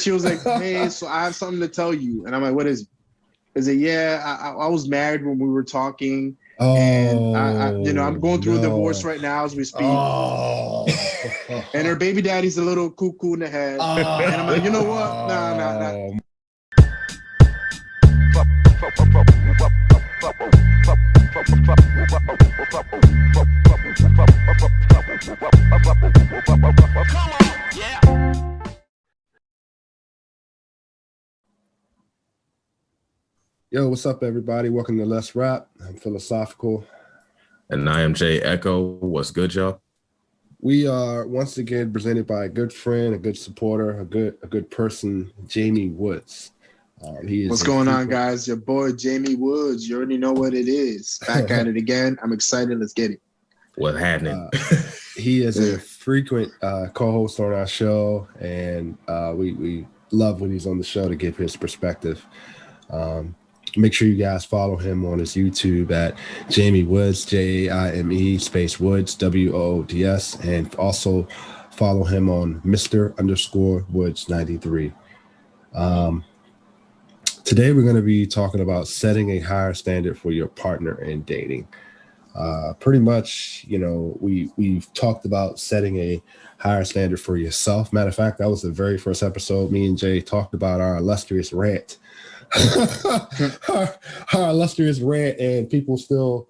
she was like, hey, so I have something to tell you. And I'm like, what is it? Is it, yeah, I was married when we were talking. And I'm going through a divorce right now as we speak. Oh. And her baby daddy's a little cuckoo in the head. And I'm like, you know what? Nah. Yo, what's up, everybody? Welcome to Let's Rap. I'm Philosophical. And I am Jay Echo. What's good, y'all? We are once again presented by a good friend, a good supporter, a good person, Jaime Woods. What's going on, guys? Your boy, Jaime Woods. You already know what it is. Back at it again. I'm excited. Let's get it. What happening? He is a frequent co-host on our show, and we love when he's on the show to give his perspective. Make sure you guys follow him on his YouTube at Jaime Woods, Jaime space Woods, Woods, and also follow him on Mr_Woods 93. Today we're going to be talking about setting a higher standard for your partner in dating. Pretty much, we've talked about setting a higher standard for yourself. Matter of fact, that was the very first episode. Me and Jay talked about our illustrious rant. our illustrious rant, and people still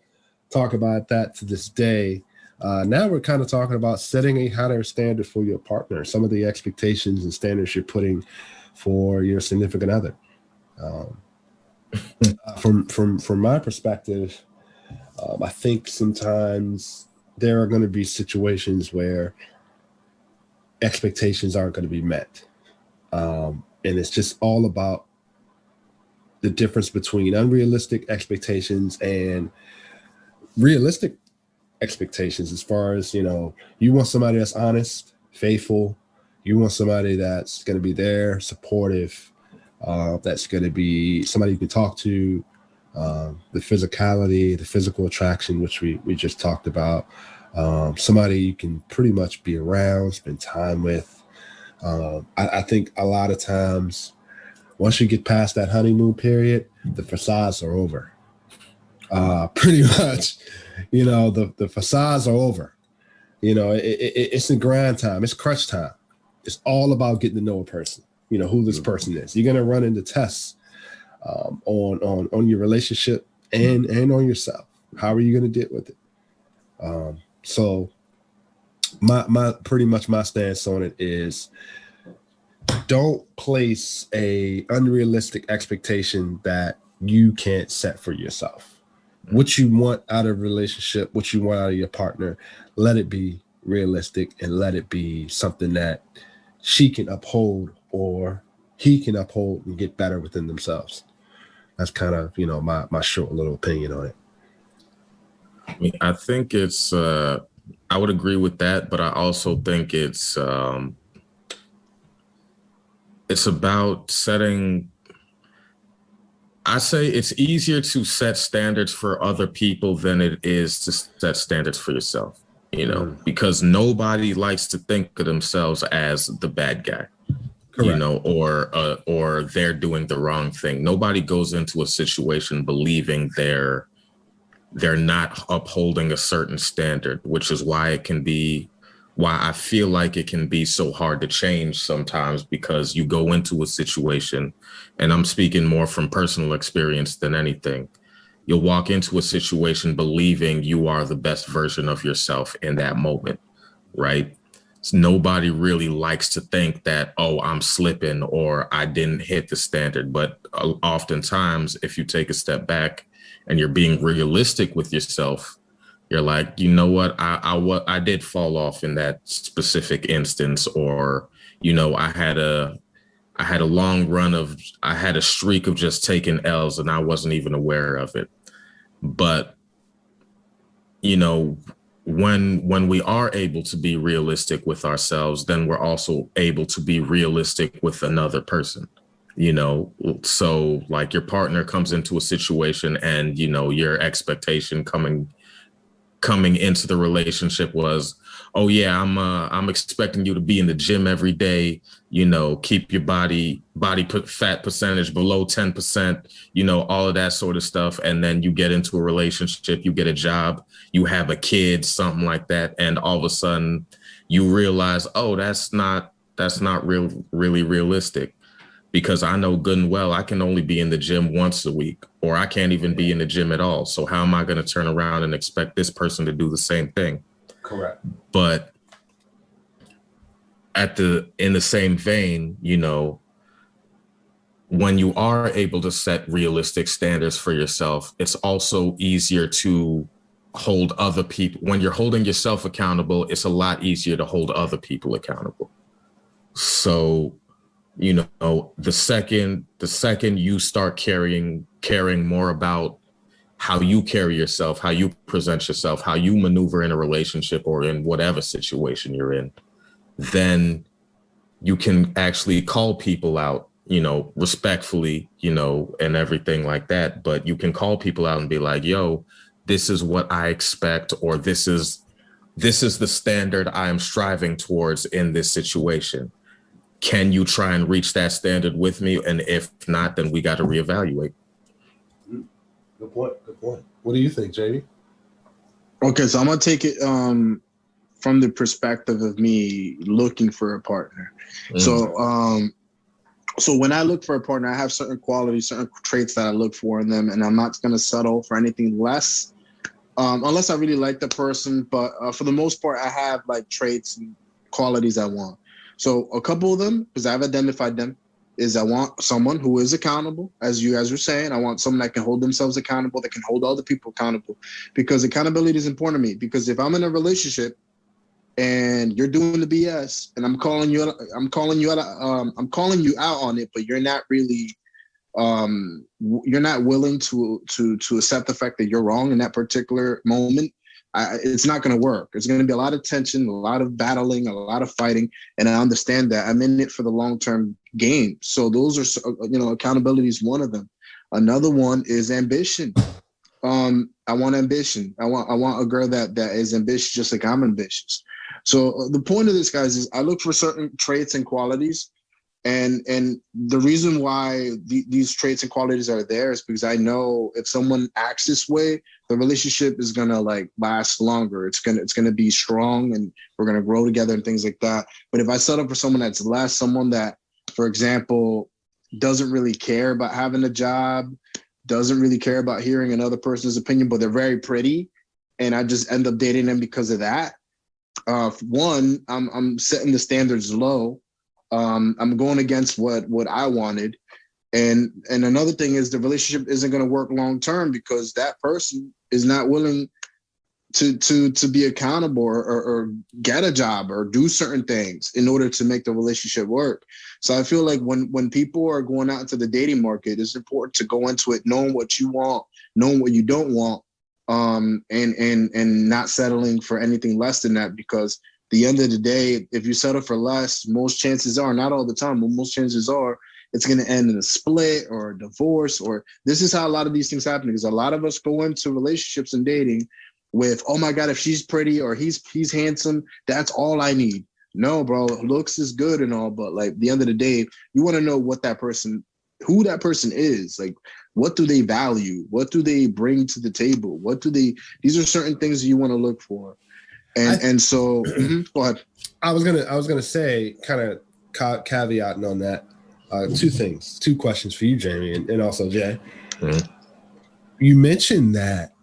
talk about that to this day. Now we're kind of talking about setting a higher standard for your partner, some of the expectations and standards you're putting for your significant other. From my perspective, I think sometimes there are going to be situations where expectations aren't going to be met, and it's just all about the difference between unrealistic expectations and realistic expectations. As far as, you want somebody that's honest, faithful. You want somebody that's going to be there, supportive. That's going to be somebody you can talk to. The physicality, the physical attraction, which we just talked about. Somebody you can pretty much be around, spend time with. I think a lot of times, once you get past that honeymoon period, the facades are over. Pretty much, the facades are over. It's in grind time. It's crunch time. It's all about getting to know a person. Who this person is. You're gonna run into tests on your relationship and on yourself. How are you gonna deal with it? So my pretty much my stance on it is, don't place a unrealistic expectation that you can't set for yourself. What you want out of a relationship, what you want out of your partner, let it be realistic and let it be something that she can uphold or he can uphold and get better within themselves. That's kind of, my short little opinion on it. I think it's, I would agree with that, but I also think it's about setting. I say it's easier to set standards for other people than it is to set standards for yourself, because nobody likes to think of themselves as the bad guy. Correct. Or they're doing the wrong thing. Nobody goes into a situation believing they're not upholding a certain standard, which is why I feel like it can be so hard to change sometimes, because you go into a situation, and I'm speaking more from personal experience than anything. You'll walk into a situation believing you are the best version of yourself in that moment, right? Nobody really likes to think that, oh, I'm slipping or I didn't hit the standard. But oftentimes, if you take a step back and you're being realistic with yourself, you're like, you know what, I did fall off in that specific instance, or, I had a long run I had a streak of just taking L's and I wasn't even aware of it. But, when we are able to be realistic with ourselves, then we're also able to be realistic with another person, so like your partner comes into a situation and, your expectation coming coming into the relationship was, oh yeah, I'm expecting you to be in the gym every day, you know, keep your body fat percentage below 10%, you know, all of that sort of stuff. And then you get into a relationship, you get a job, you have a kid, something like that, and all of a sudden you realize, oh, that's not really realistic, because I know good and well I can only be in the gym once a week, or I can't even be in the gym at all. So how am I going to turn around and expect this person to do the same thing? Correct. But in the same vein, you know, when you are able to set realistic standards for yourself, it's also easier to hold other people. When you're holding yourself accountable, it's a lot easier to hold other people accountable. So, you know, the second you start caring more about how you carry yourself, how you present yourself, how you maneuver in a relationship or in whatever situation you're in, then you can actually call people out, you know, respectfully, you know, and everything like that. But you can call people out and be like, yo, this is what I expect, or this is the standard I am striving towards in this situation. Can you try and reach that standard with me? And if not, then we got to reevaluate. Good point. What do you think, Jamie? Okay, so I'm gonna take it from the perspective of me looking for a partner. So when I look for a partner, I have certain qualities, certain traits that I look for in them, and I'm not gonna settle for anything less, unless I really like the person. But for the most part, I have like traits and qualities I want. So a couple of them, because I've identified them, is I want someone who is accountable, as you guys were saying. I want someone that can hold themselves accountable, that can hold other people accountable, because accountability is important to me. Because if I'm in a relationship and you're doing the BS, and I'm calling you out on it, but you're not really, you're not willing to accept the fact that you're wrong in that particular moment, it's not going to work. It's going to be a lot of tension, a lot of battling, a lot of fighting. And I understand that. I'm in it for the long-term game. So those are, you know, accountability is one of them. Another one is ambition. I want ambition. I want a girl that is ambitious, just like I'm ambitious. So the point of this, guys, is I look for certain traits and qualities. And the reason why these traits and qualities are there is because I know if someone acts this way, the relationship is gonna like last longer. It's gonna be strong, and we're gonna grow together and things like that. But if I settle for someone that's less, someone that, for example, doesn't really care about having a job, doesn't really care about hearing another person's opinion, but they're very pretty, and I just end up dating them because of that. One, I'm setting the standards low. I'm going against what I wanted. And another thing is the relationship isn't going to work long term because that person is not willing to be accountable or get a job or do certain things in order to make the relationship work. So I feel like when people are going out into the dating market, it's important to go into it knowing what you want, knowing what you don't want, and not settling for anything less than that, because at the end of the day, if you settle for less, most chances are, not all the time, but most chances are, it's going to end in a split or a divorce. Or this is how a lot of these things happen, because a lot of us go into relationships and dating with, oh my God, if she's pretty or he's handsome, that's all I need. No, bro, looks is good and all, but like at the end of the day, you want to know who that person is. Like, what do they value? What do they bring to the table? These are certain things you want to look for. And so go ahead. I was gonna say, kind of caveating on that, two questions for you, Jamie, and also Jay. Mm-hmm. You mentioned that,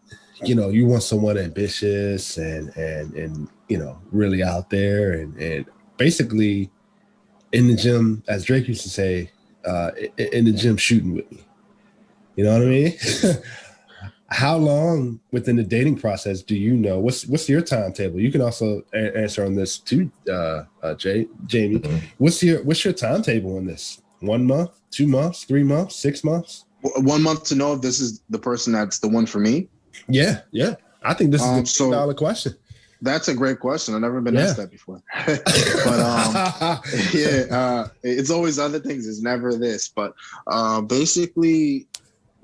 you know, you want someone ambitious and you know, really out there and basically in the gym, as Drake used to say, in the gym shooting with me. You know what I mean? How long within the dating process do you know? What's your timetable? You can also answer on this too, Jamie. Mm-hmm. What's your timetable on this? 1 month, 2 months, 3 months, 6 months? 1 month to know if this is the person that's the one for me. Yeah. I think this is a $2 question. That's a great question. I've never been asked that before. But it's always other things. It's never this. But basically,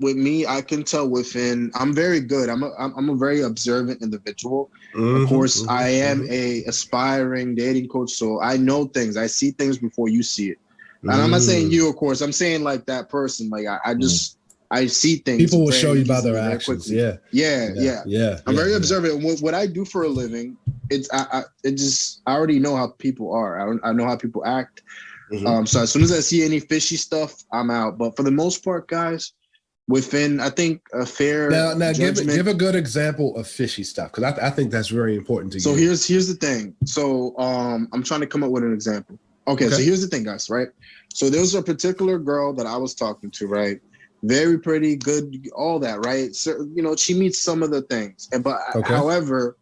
with me, I can tell within. I'm very good. I'm a very observant individual. Of course, I am a aspiring dating coach, so I know things. I see things before you see it. And I'm not saying you, of course. I'm saying like that person. Like I just I see things. People will show you by their actions. Yeah. I'm very observant. What I do for a living, I already know how people are. I know how people act. So as soon as I see any fishy stuff, I'm out. But for the most part, guys, within I think a fair now judgment, give a good example of fishy stuff, because I think that's very important to you. So here's the thing. So I'm trying to come up with an example. Okay, so here's the thing, guys, right? So there was a particular girl that I was talking to, right? Very pretty, good, all that, right? So, you know, she meets some of the things. However,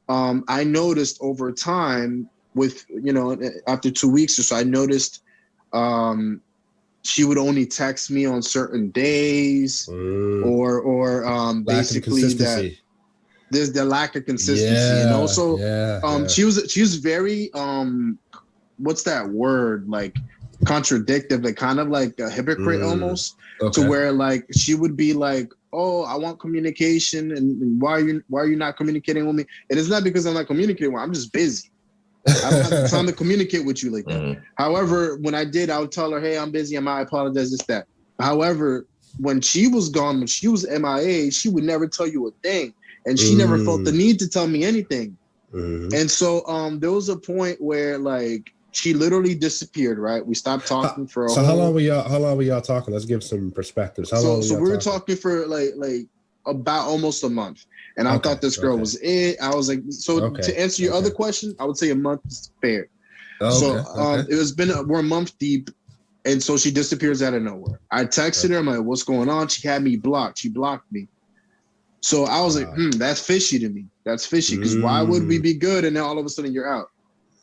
I noticed over time with, you know, after 2 weeks or so, I noticed she would only text me on certain days or basically that there's the lack of consistency. And also she was very what's that word, like contradictive, like kind of like a hypocrite almost, to where like she would be like, oh, I want communication, and why are you not communicating with me? And it's not because I'm not communicating with you, I'm just busy. I don't have time to communicate with you like that. However, when I did, I would tell her, hey, I'm busy, I apologize, this, that. However, when she was gone, when she was MIA, she would never tell you a thing. And she never felt the need to tell me anything. And so there was a point where like she literally disappeared, right? We stopped talking for a how long were y'all talking? Let's give some perspectives. So we were talking for like about almost a month. And I thought this girl was it. I was like, to answer your other question, I would say a month is fair. We're a month deep. And so she disappears out of nowhere. I texted her, I'm like, what's going on? She had me blocked. She blocked me. So I was like, that's fishy to me. That's fishy, because why would we be good and then all of a sudden you're out?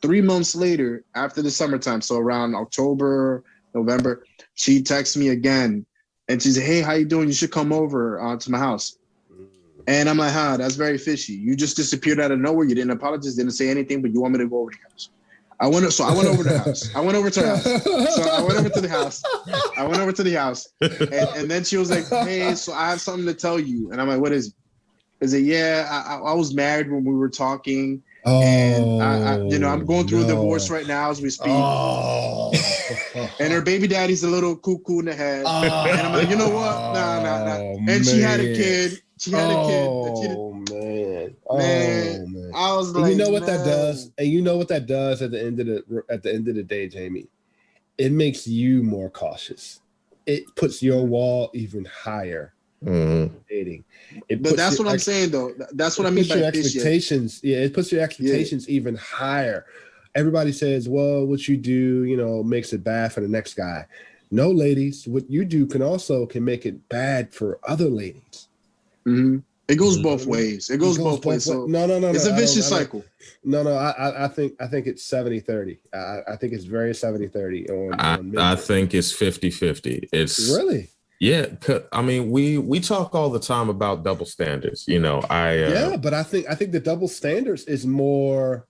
3 months later, after the summertime, so around October, November, she texts me again. And she said, hey, how you doing? You should come over to my house. And I'm like, that's very fishy. You just disappeared out of nowhere. You didn't apologize, didn't say anything, but you want me to go over to your house. I went over to the house. I went over to her house. So I went over to the house. And then she was like, hey, so I have something to tell you. And I'm like, what is it? Is it, I was married when we were talking. And I'm going through a divorce right now as we speak. And her baby daddy's a little cuckoo in the head. And I'm like, you know what? Nah. And she had a kid. Man. I was like, you know what that does? And you know what that does at the end of the day, Jamie? It makes you more cautious. It puts your wall even higher. Dating. But that's what I'm saying, though. That's what I mean by expectations. Yeah, it puts your expectations even higher. Everybody says, well, what you do, makes it bad for the next guy. No, ladies, what you do can make it bad for other ladies. It goes both ways. It goes both ways. So no. It's a vicious cycle. I think it's 70-30. I think it's very 70-30. I think it's 50-50. It's really. Yeah, I mean, we talk all the time about double standards. But I think the double standards is more.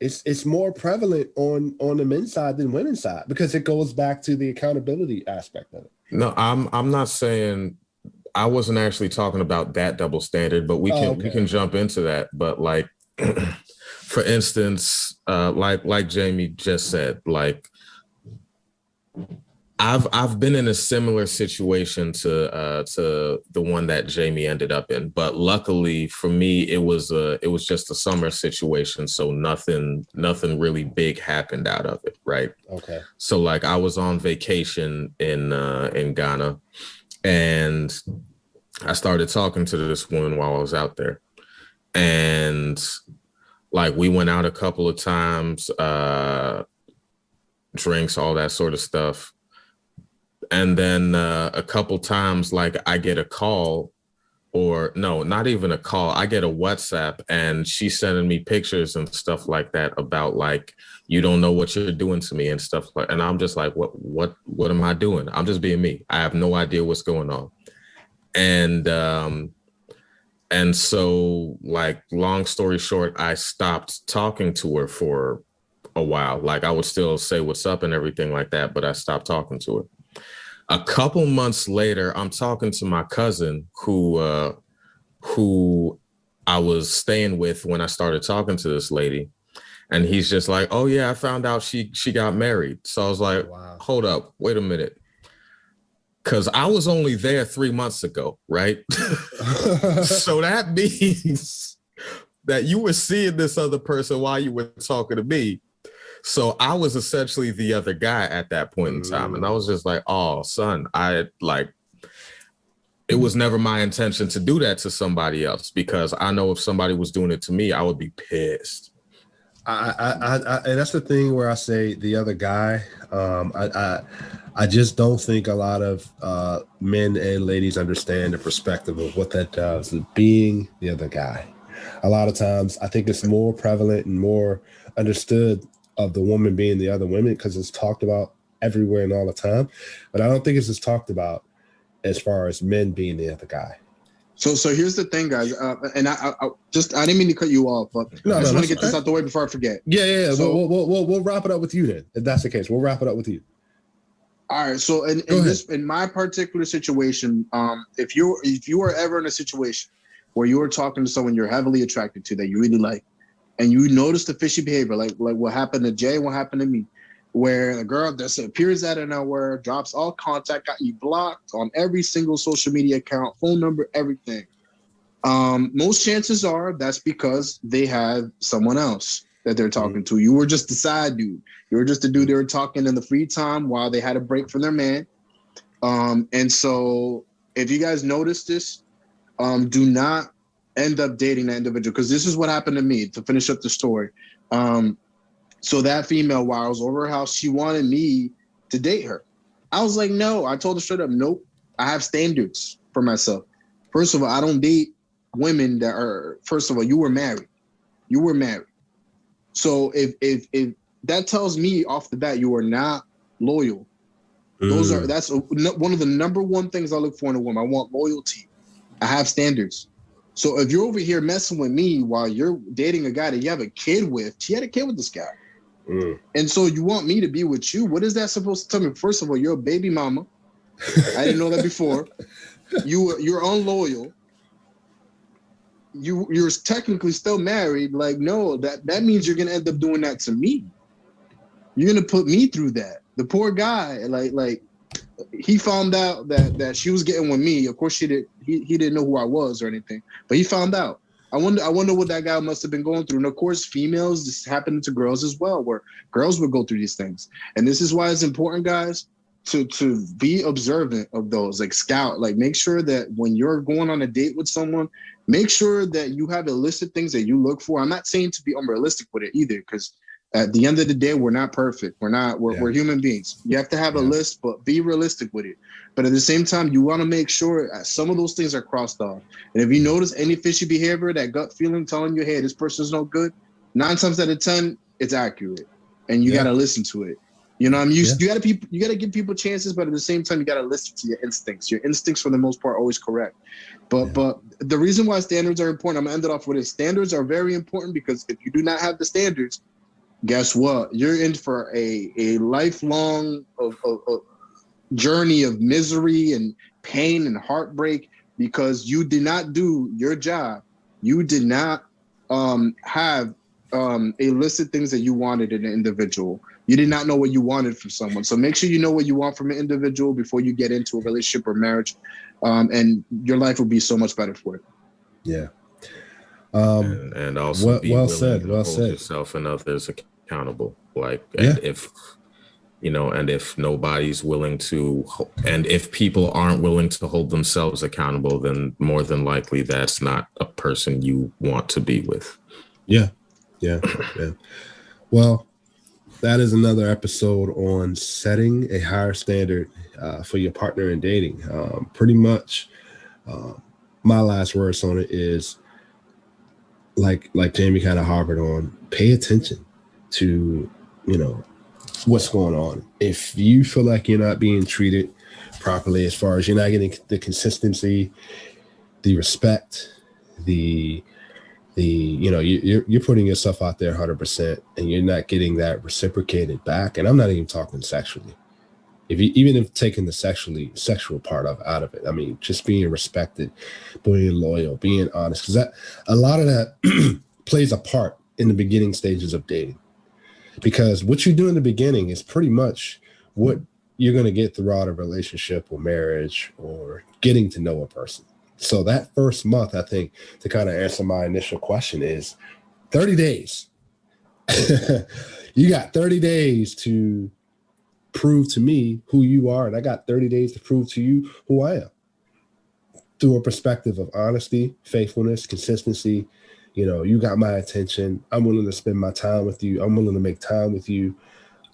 It's more prevalent on the men's side than women's side, because it goes back to the accountability aspect of it. No, I'm not saying. I wasn't actually talking about that double standard, but we can jump into that. But like, for instance, like Jamie just said, like. I've been in a similar situation to the one that Jamie ended up in, but luckily for me, it was just a summer situation, so nothing really big happened out of it, right? Okay. So like I was on vacation in Ghana, and I started talking to this woman while I was out there, and like we went out a couple of times, drinks, all that sort of stuff. And then a couple times, like I get a call, or no, not even a call. I get a WhatsApp, and she's sending me pictures and stuff like that about like, you don't know what you're doing to me and stuff like. And I'm just like, what am I doing? I'm just being me. I have no idea what's going on. And so like, long story short, I stopped talking to her for a while. Like I would still say what's up and everything like that, but I stopped talking to her. A couple months later, I'm talking to my cousin who I was staying with when I started talking to this lady. And he's just like, oh yeah, I found out she got married. So I was like, wow. Hold up, wait a minute. Cause I was only there 3 months ago, right? So that means that you were seeing this other person while you were talking to me. So I was essentially the other guy at that point in time. And I was just like, oh, son, it was never my intention to do that to somebody else, because I know if somebody was doing it to me, I would be pissed. And that's the thing where I say the other guy. I just don't think a lot of men and ladies understand the perspective of what that does, being the other guy. A lot of times, I think it's more prevalent and more understood of the woman being the other woman because it's talked about everywhere and all the time. But I don't think it's just talked about as far as men being the other guy. So here's the thing, guys, and I didn't mean to cut you off, but I just want to get this out the way before I forget. Yeah. So we'll wrap it up with you then, if that's the case. We'll wrap it up with you. All right. So in my particular situation, if you are ever in a situation where you are talking to someone you're heavily attracted to that you really like, and you notice the fishy behavior, like what happened to Jay, what happened to me, where the girl disappears out of nowhere, drops all contact, got you blocked on every single social media account, phone number, everything. Most chances are that's because they have someone else that they're talking to. You were just the side dude. You were just the dude they were talking in the free time while they had a break from their man. And so if you guys notice this, do not end up dating that individual, because this is what happened to me, to finish up the story. So that female, while I was over her house, she wanted me to date her. I was like, no. I told her straight up, nope. I have standards for myself. First of all, I don't date women that are, first of all, you were married. You were married. So if that tells me off the bat you are not loyal. That's one of the number one things I look for in a woman. I want loyalty. I have standards. So if you're over here messing with me while you're dating a guy that you have a kid with, she had a kid with this guy. And so you want me to be with you? What is that supposed to tell me? First of all, you're a baby mama. I didn't know that before. You're unloyal. You're technically still married. Like, no, that means you're gonna end up doing that to me. You're gonna put me through that. The poor guy, like he found out that she was getting with me. Of course, he didn't know who I was or anything, but he found out. I wonder what that guy must have been going through. And of course, females, this happened to girls as well, where girls would go through these things. And this is why it's important, guys, to be observant of those, like scout, like make sure that when you're going on a date with someone, make sure that you have a list of things that you look for. I'm not saying to be unrealistic with it either, because at the end of the day, we're not perfect. We're human beings. You have to have a list, but be realistic with it. But at the same time, you want to make sure some of those things are crossed off. And if you notice any fishy behavior, that gut feeling telling you, hey, this person's no good, 9 times out of 10, it's accurate. And you got to listen to it. You know, you got to give people chances, but at the same time, you got to listen to your instincts. Your instincts, for the most part, are always correct. But the reason why standards are important, I'm going to end it off with it. Standards are very important, because if you do not have the standards, guess what? You're in for a lifelong journey of misery and pain and heartbreak, because you did not do your job. You did not have a list of things that you wanted in an individual. You did not know what you wanted from someone. So make sure you know what you want from an individual before you get into a relationship or marriage, and your life will be so much better for it. Yeah. And also be willing to hold yourself and others accountable. Like, and if nobody's willing to, and if people aren't willing to hold themselves accountable, then more than likely that's not a person you want to be with. Yeah. Well, that is another episode on setting a higher standard for your partner in dating. Pretty much, my last words on it is, like Jamie kind of harbored on, pay attention to, what's going on. If you feel like you're not being treated properly, as far as you're not getting the consistency, the respect, you're putting yourself out there 100% and you're not getting that reciprocated back. And I'm not even talking sexually. even if taking the sexual part out of it, I mean, just being respected, being loyal, being honest, because that a lot of that plays a part in the beginning stages of dating. Because what you do in the beginning is pretty much what you're going to get throughout a relationship or marriage or getting to know a person. So that first month, I think, to kind of answer my initial question, is 30 days. You got 30 days to prove to me who you are, and I got 30 days to prove to you who I am through a perspective of honesty, faithfulness, consistency. You know, you got my attention. I'm willing to spend my time with you. I'm willing to make time with you.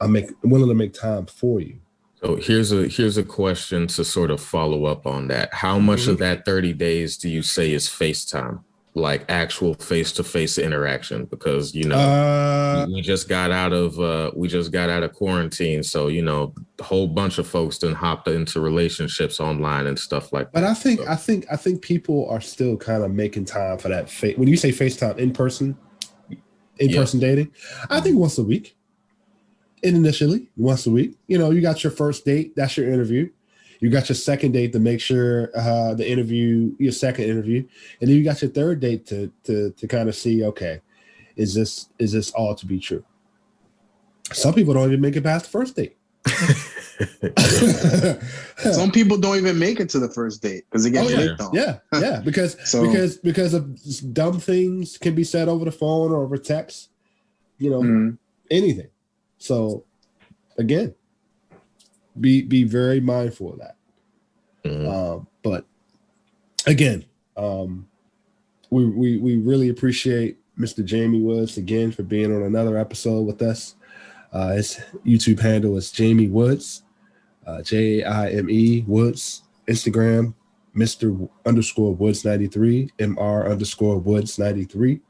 I'm willing to make time for you. So here's a question to sort of follow up on that. How much of that 30 days do you say is FaceTime, like actual face-to-face interaction? Because, you know, we just got out of quarantine, so, you know, a whole bunch of folks then hopped into relationships online and stuff like that. But I think people are still kind of making time for that. When you say FaceTime, in person dating, I think once a week. Initially, once a week. You know, you got your first date, that's your interview. You got your second date to make sure your second interview, and then you got your third date to kind of see, okay, is this all to be true? Some people don't even make it past the first date. Some people don't even make it to the first date because they get flaked on. Yeah, because of dumb things can be said over the phone or over text. You know, anything. So, again, be very mindful of that. But again, we really appreciate Mr. Jaime Woods again for being on another episode with us. His YouTube handle is Jaime Woods, Jaime Woods. Instagram, Mr_Woods93, Mr_Woods93.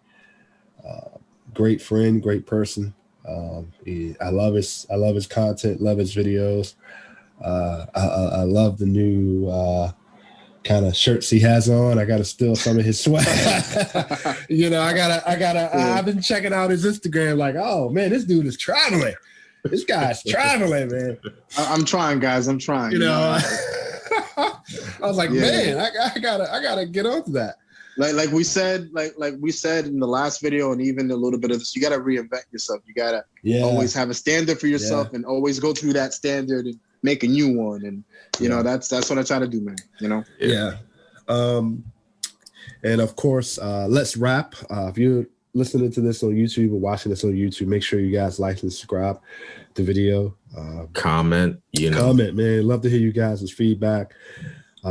Great friend, great person. I love his content, love his videos. I love the new kind of shirts he has on. I gotta steal some of his swag. You know, I've been checking out his Instagram, like, oh man, this dude is traveling. This guy's traveling, man. I'm trying, guys. I'm trying. You know, I was like, man, I gotta get onto that. Like we said in the last video, and even a little bit of this, you gotta reinvent yourself. You gotta always have a standard for yourself, and always go through that standard and make a new one. And you know, that's what I try to do, man. You know. Yeah. And of course, let's wrap. If you're listening to this on YouTube or watching this on YouTube, make sure you guys like and subscribe the video. Comment, comment, man. Love to hear you guys' feedback.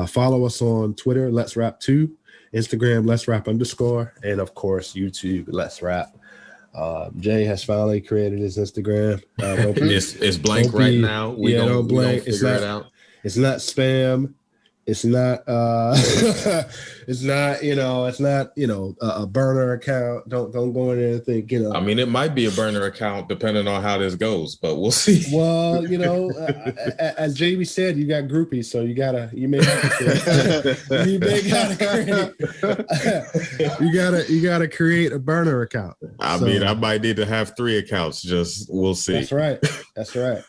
Follow us on Twitter, Let's Rap 2. Instagram, Let's Rap _, and of course, YouTube, Let's Rap. Jay has finally created his Instagram. It's blank right now. Don't blank. It's not spam. It's not it's not a burner account. Don't go in there and think, you know. I mean, it might be a burner account depending on how this goes, but we'll see. Well, you know, as Jamie said, you got groupies, so you gotta create a burner account. I mean, I might need to have 3 accounts. We'll see. That's right.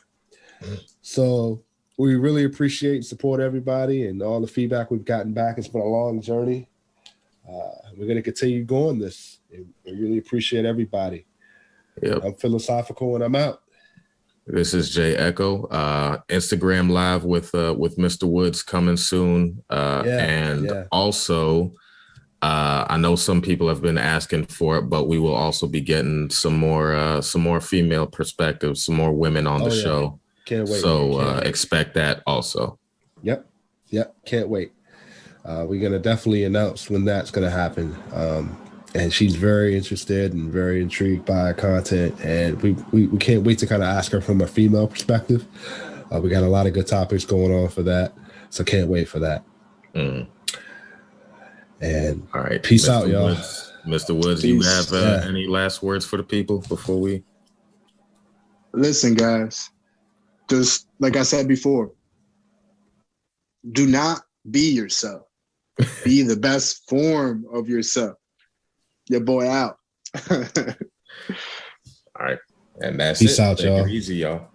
So we really appreciate and support everybody and all the feedback we've gotten back. It's been a long journey. We're going to continue going this. We really appreciate everybody. Yep. I'm philosophical and I'm out. This is Jay Echo. Instagram Live with Mr. Woods coming soon. Also, I know some people have been asking for it, but we will also be getting some more female perspectives, some more women on the show. Can't wait. So expect that also. Yep. Can't wait. We're gonna definitely announce when that's gonna happen. And she's very interested and very intrigued by our content, and we can't wait to kind of ask her from a female perspective. We got a lot of good topics going on for that, so can't wait for that. And all right, peace out, y'all. Mr. Woods, peace. You have any last words for the people before we? Listen, guys. Just like I said before, do not be yourself. Be the best form of yourself. Your boy out. All right. And that's Peace it. out, Take y'all. it easy, y'all.